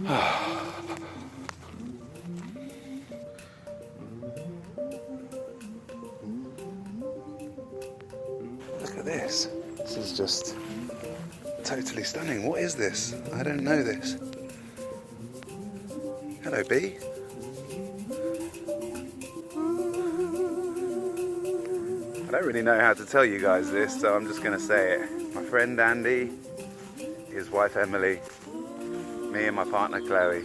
Look at this. This is just totally stunning. What is this? I don't know this. Hello, bee. I don't really know how to tell you guys this, so I'm just going to say it. My friend Andy, his wife Emily, me and my partner Chloe,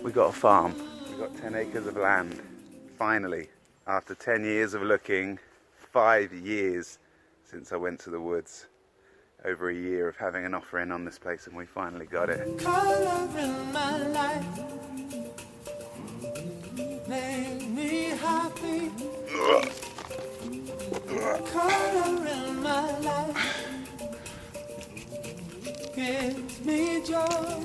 we got a farm. We got 10 acres of land. Finally, after 10 years of looking, 5 years since I went to the woods, over a year of having an offer in on this place, and we finally got it. Color in my life made me happy. Color in my life gives me joy.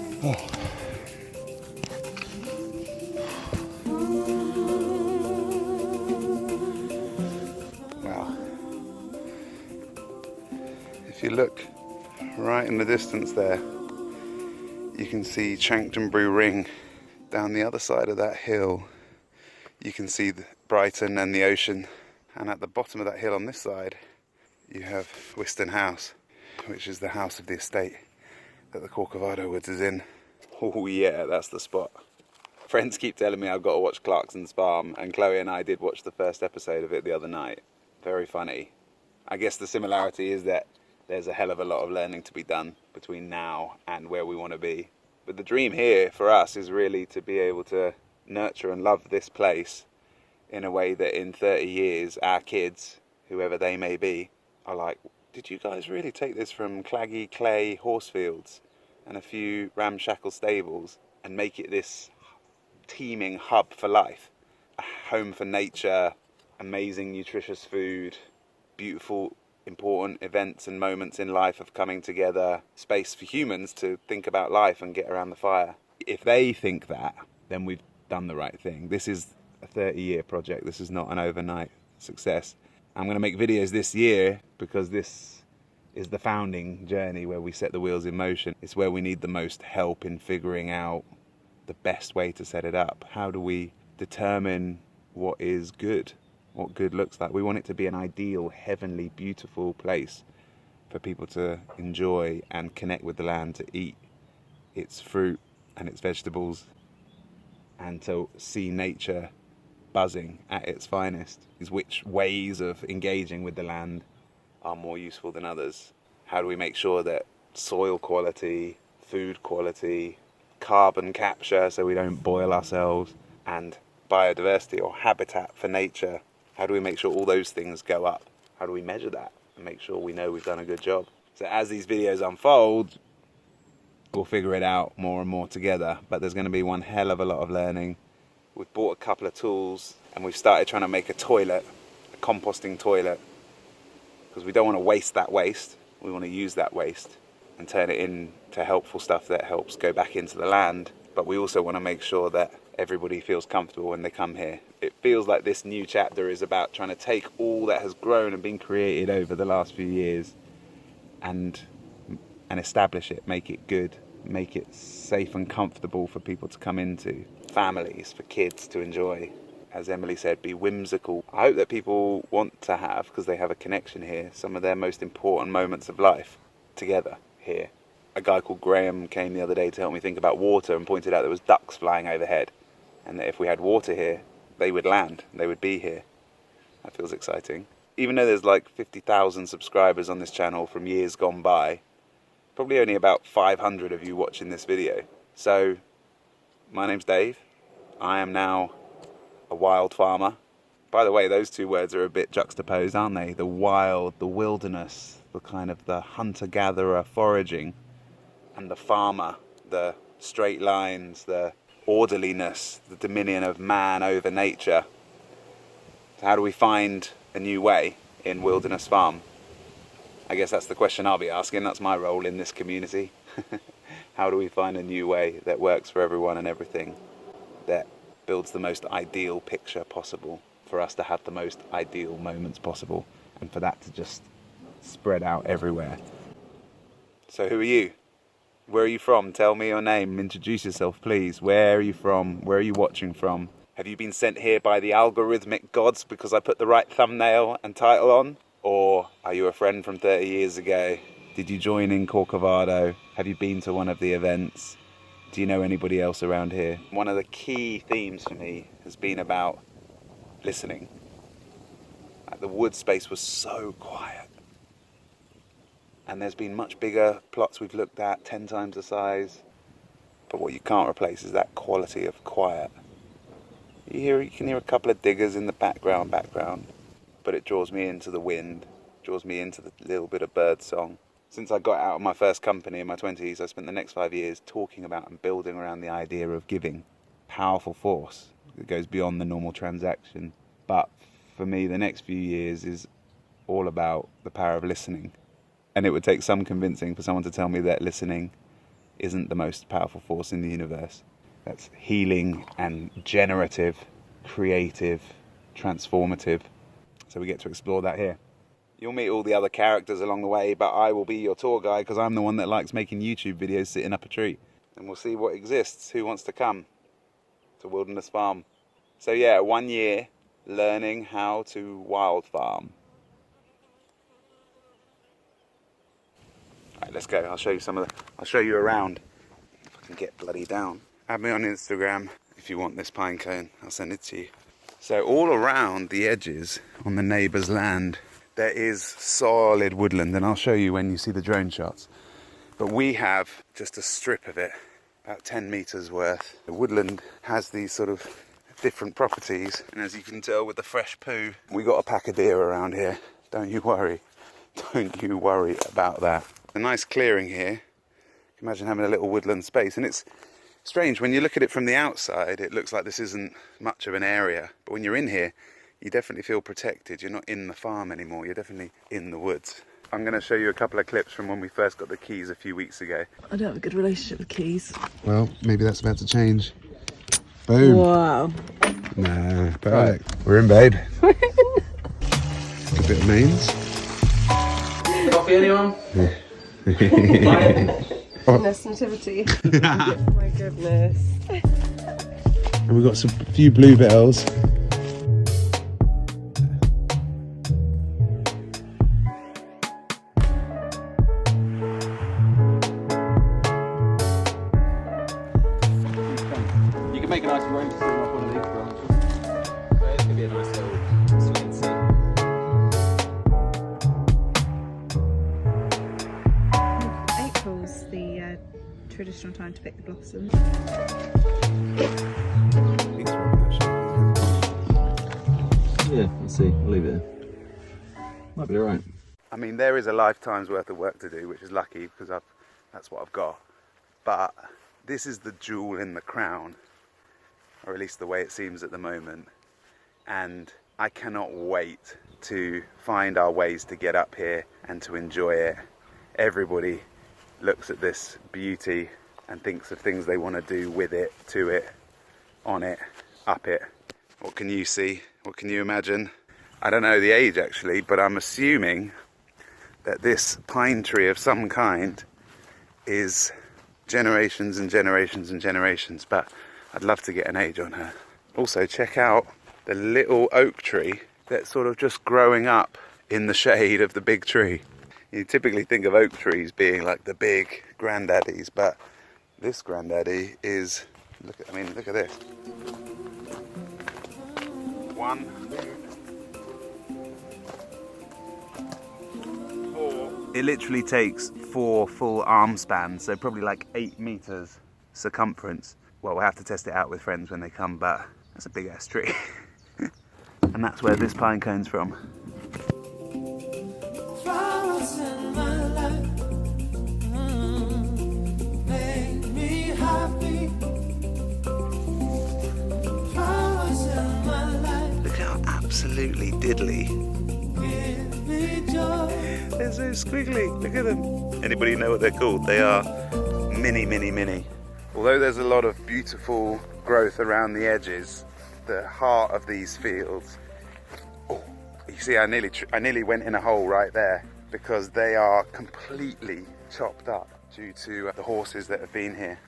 Wow. If you look right in the distance there, you can see Chanctonbury Ring. Down the other side of that hill, you can see Brighton and the ocean. And at the bottom of that hill on this side, you have Whiston House, which is the house of the estate that the Corcovado Woods is in. Oh yeah, that's the spot. Friends keep telling me I've got to watch Clarkson's Farm, and Chloe and I did watch the first episode of it the other night. Very funny. I guess the similarity is that there's a hell of a lot of learning to be done between now and where we want to be. But the dream here for us is really to be able to nurture and love this place in a way that in 30 years our kids, whoever they may be, are like, did you guys really take this from claggy clay horse fields and a few ramshackle stables and make it this teeming hub for life? A home for nature, amazing nutritious food, beautiful important events and moments in life of coming together, space for humans to think about life and get around the fire. If they think that, then we've done the right thing. This is a 30-year project. This is not an overnight success. I'm going to make videos this year because this is the founding journey where we set the wheels in motion. It's where we need the most help in figuring out the best way to set it up. How do we determine what is good? What good looks like? We want it to be an ideal, heavenly, beautiful place for people to enjoy and connect with the land, to eat its fruit and its vegetables, and to see nature buzzing at its finest. Is which ways of engaging with the land are more useful than others? How do we make sure that soil quality, food quality, carbon capture so we don't boil ourselves, and biodiversity or habitat for nature, how do we make sure all those things go up? How do we measure that and make sure we know we've done a good job? So as these videos unfold, we'll figure it out more and more together, but there's going to be one hell of a lot of learning. We've bought a couple of tools and we've started trying to make a toilet, a composting toilet, because we don't want to waste that waste. We want to use that waste and turn it into helpful stuff that helps go back into the land. But we also want to make sure that everybody feels comfortable when they come here. It feels like this new chapter is about trying to take all that has grown and been created over the last few years and establish it, make it good, make it safe and comfortable for people to come into, families, for kids to enjoy. As Emily said, be whimsical. I hope that people want to have, because they have a connection here, some of their most important moments of life together here. A guy called Graham came the other day to help me think about water and pointed out there was ducks flying overhead, and that if we had water here, they would land, they would be here. That feels exciting. Even though there's like 50,000 subscribers on this channel from years gone by, probably only about 500 of you watching this video. So, my name's Dave. I am now a wild farmer. By the way, those two words are a bit juxtaposed, aren't they? The wild, the wilderness, the kind of the hunter-gatherer foraging, and the farmer, the straight lines, the orderliness, the dominion of man over nature. So how do we find a new way in Wilderness Farm? I guess that's the question I'll be asking. That's my role in this community. How do we find a new way that works for everyone and everything, that builds the most ideal picture possible, for us to have the most ideal moments possible, and for that to just spread out everywhere? So who are you? Where are you from? Tell me your name. Introduce yourself, please. Where are you from? Where are you watching from? Have you been sent here by the algorithmic gods because I put the right thumbnail and title on? Or are you a friend from 30 years ago? Did you join in Corcovado? Have you been to one of the events? Do you know anybody else around here? One of the key themes for me has been about listening. Like, the wood space was so quiet. And there's been much bigger plots we've looked at, 10 times the size. But what you can't replace is that quality of quiet. You can hear a couple of diggers in the background, but it draws me into the wind, draws me into the little bit of bird song. Since I got out of my first company in my 20s, I spent the next 5 years talking about and building around the idea of giving. Powerful force that goes beyond the normal transaction. But for me, the next few years is all about the power of listening. And it would take some convincing for someone to tell me that listening isn't the most powerful force in the universe. That's healing and generative, creative, transformative. So we get to explore that here. You'll meet all the other characters along the way, but I will be your tour guide because I'm the one that likes making YouTube videos sitting up a tree. And we'll see what exists. Who wants to come to Wilderness Farm? So yeah, 1 year learning how to wild farm. Right, let's go. I'll show you I'll show you around. If I can get bloody down. Add me on Instagram if you want this pine cone. I'll send it to you. So all around the edges on the neighbour's land, there is solid woodland, and I'll show you when you see the drone shots. But we have just a strip of it, about 10 metres worth. The woodland has these sort of different properties, and as you can tell with the fresh poo, we got a pack of deer around here. Don't you worry. Don't you worry about that. A nice clearing here. Imagine having a little woodland space, and it's strange when you look at it from the outside. It looks like this isn't much of an area, but when you're in here, you definitely feel protected. You're not in the farm anymore. You're definitely in the woods. I'm going to show you a couple of clips from when we first got the keys a few weeks ago. I don't have a good relationship with keys. Well, maybe that's about to change. Boom. Wow. No, perfect. We're in, babe. A bit of mains. Coffee, anyone? Goodness, nativity. Oh my goodness. And we've got a few bluebells. You can make a nice road to off one of these branches. So it's going to be a nice little swing seat. April's the traditional time to pick the blossoms. Yeah, let's see. I'll leave it there. Might be alright. I mean, there is a lifetime's worth of work to do, which is lucky because that's what I've got. But this is the jewel in the crown, or at least the way it seems at the moment. And I cannot wait to find our ways to get up here and to enjoy it. Everybody looks at this beauty and thinks of things they want to do with it, to it, on it, up it. What can you see? What can you imagine? I don't know the age actually, but I'm assuming that this pine tree of some kind is generations and generations and generations, but I'd love to get an age on her. Also, check out the little oak tree that's sort of just growing up in the shade of the big tree. You typically think of oak trees being like the big granddaddies, but this granddaddy is, look at this. 1, 2, 4. It literally takes 4 full arm spans, so probably like 8 meters circumference. Well, we'll have to test it out with friends when they come, but that's a big ass tree. And that's where this pine cone's from. Flowers in my life, make me happy. Flowers in my life, Look how absolutely diddly. give me joy. They're so squiggly. Look at them. Anybody know what they're called? They are mini, mini, mini. Although there's a lot of beautiful growth around the edges, the heart of these fields. Oh, you see, I nearly went in a hole right there because they are completely chopped up. due to the horses that have been here.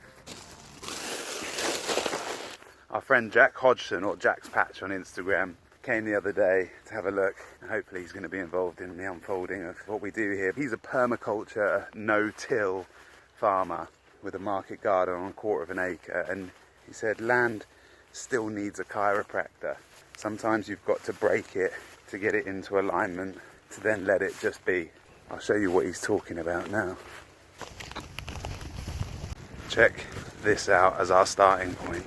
Our friend Jack Hodgson, or Jack's Patch on Instagram, came the other day to have a look, and hopefully he's going to be involved in the unfolding of what we do here. He's a permaculture, no-till farmer with a market garden on 1/4 of an acre, and he said land still needs a chiropractor. Sometimes you've got to break it to get it into alignment, to then let it just be. I'll show you what he's talking about now. Check this out as our starting point.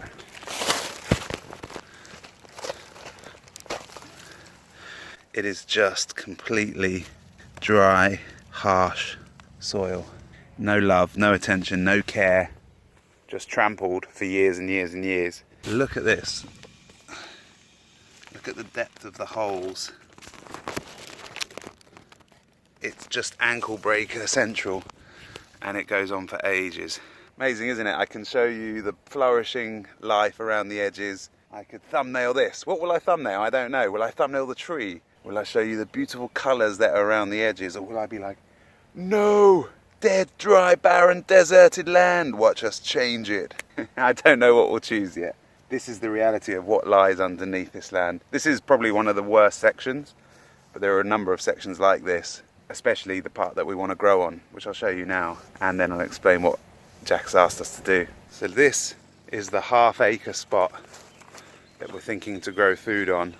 It is just completely dry, harsh soil. No love, no attention, no care. Just trampled for years and years and years. Look at this. Look at the depth of the holes. It's just ankle breaker central, and it goes on for ages. Amazing, isn't it? I can show you the flourishing life around the edges. I could thumbnail this. What will I thumbnail? I don't know. Will I thumbnail the tree? Will I show you the beautiful colours that are around the edges? Or will I be like, no, dead, dry, barren, deserted land, watch us change it? I don't know what we'll choose yet. This is the reality of what lies underneath this land. This is probably one of the worst sections, but there are a number of sections like this, especially the part that we want to grow on, which I'll show you now, and then I'll explain what Jack's asked us to do. So this is the half-acre spot that we're thinking to grow food on.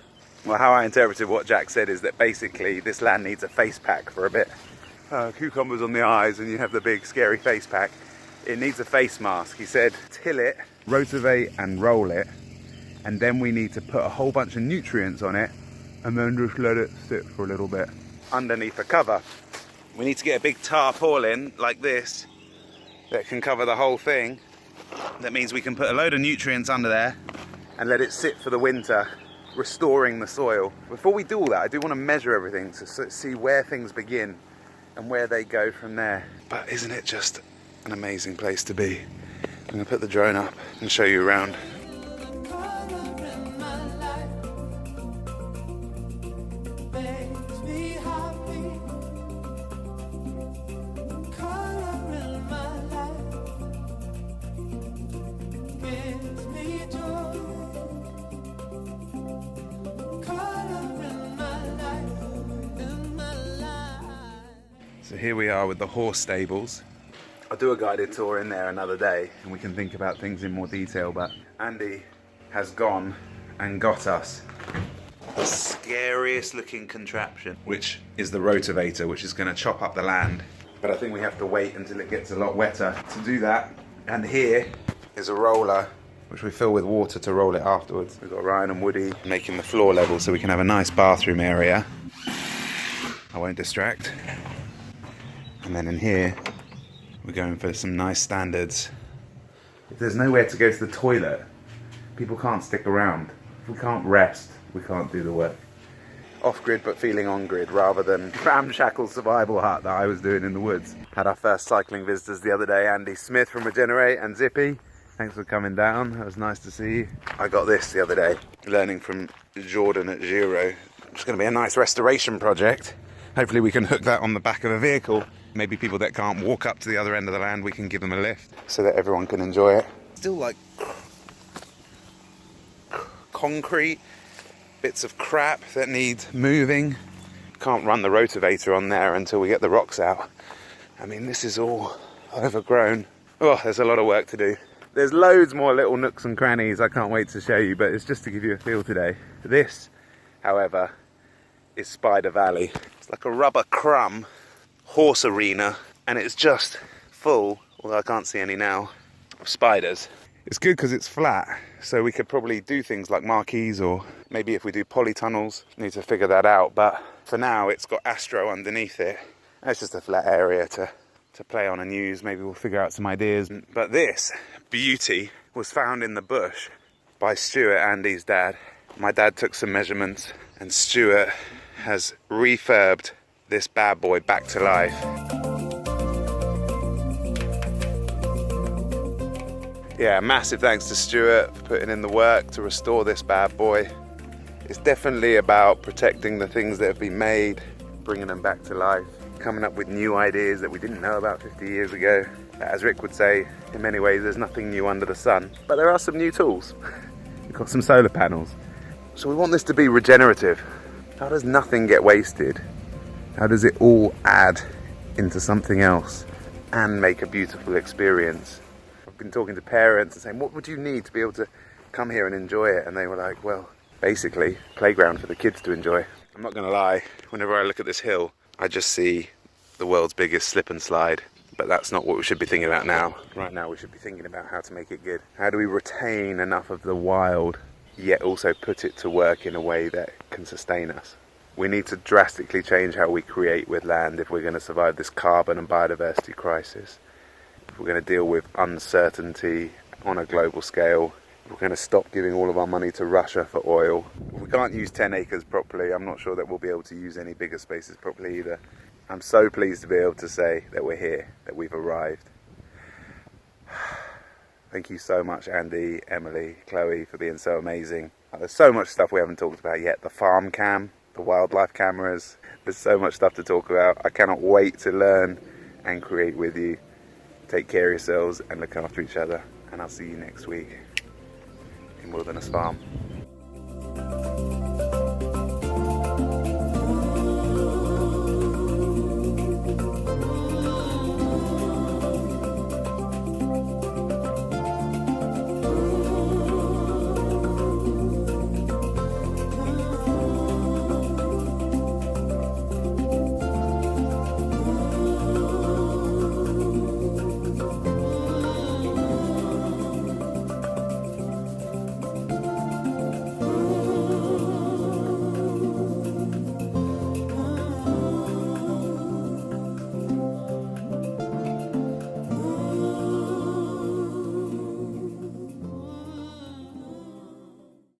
Well, how I interpreted what Jack said is that basically this land needs a face pack for a bit. Cucumbers on the eyes and you have the big scary face pack. It needs a face mask. He said till it, rotivate and roll it, and then we need to put a whole bunch of nutrients on it and then just let it sit for a little bit underneath a cover. We need to get a big tarpaulin like this that can cover the whole thing. That means we can put a load of nutrients under there and let it sit for the winter, restoring the soil. Before we do all that, I do want to measure everything to see where things begin and where they go from there. But isn't it just an amazing place to be? I'm going to put the drone up and show you around. Color in my life makes me happy. Color in my life gives me joy. Color in my life. So here we are with the horse stables. I'll do a guided tour in there another day and we can think about things in more detail, but Andy has gone and got us the scariest looking contraption, which is the rotavator, which is going to chop up the land. But I think we have to wait until it gets a lot wetter to do that. And here is a roller, which we fill with water to roll it afterwards. We've got Ryan and Woody making the floor level so we can have a nice bathroom area. I won't distract. And then in here, we're going for some nice standards. If there's nowhere to go to the toilet, people can't stick around. If we can't rest, we can't do the work. Off-grid but feeling on-grid rather than ramshackle survival hut that I was doing in the woods. Had our first cycling visitors the other day, Andy Smith from Regenerate and Zippy. Thanks for coming down, that was nice to see you. I got this the other day, learning from Jordan at Giro. It's going to be a nice restoration project. Hopefully we can hook that on the back of a vehicle. Maybe people that can't walk up to the other end of the land, we can give them a lift so that everyone can enjoy it. Still like concrete, bits of crap that need moving. Can't run the rotavator on there until we get the rocks out. I mean, this is all overgrown. Oh, there's a lot of work to do. There's loads more little nooks and crannies I can't wait to show you, but it's just to give you a feel today. This, however, is Spider Valley. It's like a rubber crumb horse arena, and it's just full, although I can't see any now, of spiders. It's good because it's flat, so we could probably do things like marquees, or maybe if we do polytunnels, need to figure that out. But for now, it's got Astro underneath it. It's just a flat area to play on and use. Maybe we'll figure out some ideas. But this beauty was found in the bush by Stuart, Andy's dad. My dad took some measurements, and Stuart has refurbed this bad boy back to life. Yeah, massive thanks to Stuart for putting in the work to restore this bad boy. It's definitely about protecting the things that have been made, bringing them back to life, coming up with new ideas that we didn't know about 50 years ago. As Rick would say, in many ways there's nothing new under the sun, but there are some new tools. We've got some solar panels. So we want this to be regenerative. How does nothing get wasted? How does it all add into something else and make a beautiful experience? I've been talking to parents and saying, what would you need to be able to come here and enjoy it? And they were like, well, basically, playground for the kids to enjoy. I'm not going to lie, whenever I look at this hill, I just see the world's biggest slip and slide. But that's not what we should be thinking about now. Right now we should be thinking about how to make it good. How do we retain enough of the wild, yet also put it to work in a way that can sustain us? We need to drastically change how we create with land if we're going to survive this carbon and biodiversity crisis. If we're going to deal with uncertainty on a global scale. If we're going to stop giving all of our money to Russia for oil. If we can't use 10 acres properly, I'm not sure that we'll be able to use any bigger spaces properly either. I'm so pleased to be able to say that we're here, that we've arrived. Thank you so much, Andy, Emily, Chloe, for being so amazing. There's so much stuff we haven't talked about yet. The farm cam, the wildlife cameras. There's so much stuff to talk about. I cannot wait to learn and create with you. Take care of yourselves and look after each other. And I'll see you next week in Wilderness Farm.